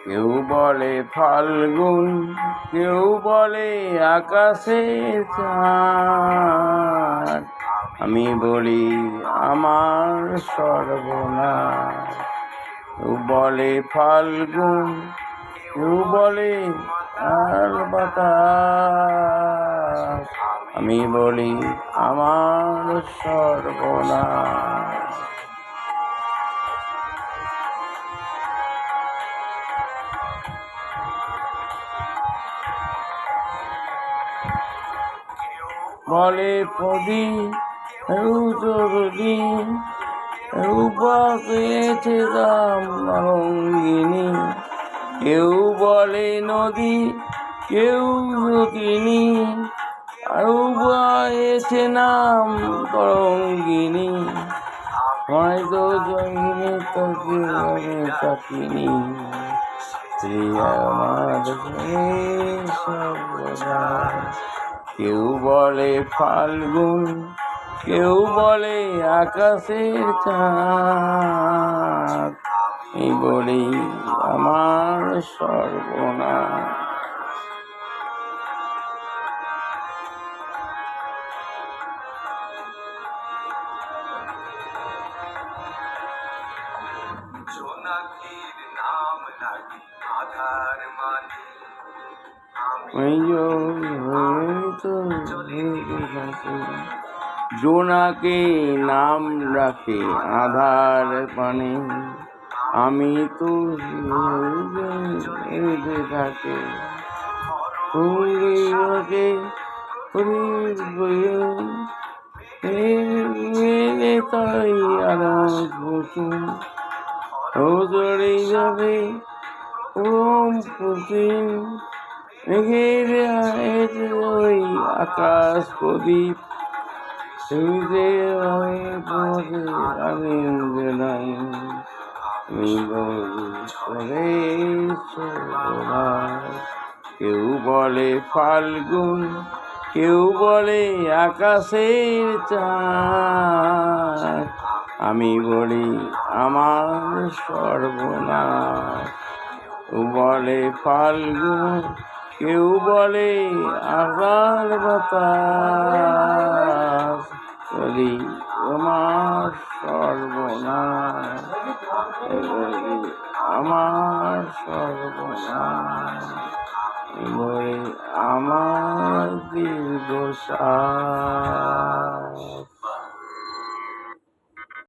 কেউ বলে ফাল্গুন, কেউ বলে আকাশে চাঁদ। আমি বলি আমার সর্বনাশ। কেউ বলে ফাল্গুন, কেউ বলে আর বাতাস। আমি বলি আমার সর্বনাশ। বলে প্রদীপ, কেউ জরুরি, কেউ পেয়েছে দাম রঙ্গিনী। কেউ বলে নদী, কেউ রতিনী, কেউ বয়েছে নাম তরঙ্গিনী। হয়তো জয়িনী তোকে আমি চাকিনি, আমার সর্বনাশ। কেউ বলে ফাল্গুন, কেউ বলে আকাশের চাঁদ। আমি বলি আমার সর্বনাশ। জোনাকির নাম রাখি আধার মানে জোনাকে নাম রাখে আধার পানে, আমি তো থাকে তাই আরো চড়ে যাবে ওম প্রতিম ওই আকাশ প্রদীপ। আমি কেউ বলে ফাল্গুন, কেউ বলে আকাশের চাঁদ। আমি বলি আমার সর্বনাশ। কেউ বলে ফাল্গুন, কেউ বলে আকার বাতাস। বলি আমার সর্বনাশ, আমার সর্বনাশ। বলি আমার দীর্ঘশ্বাস।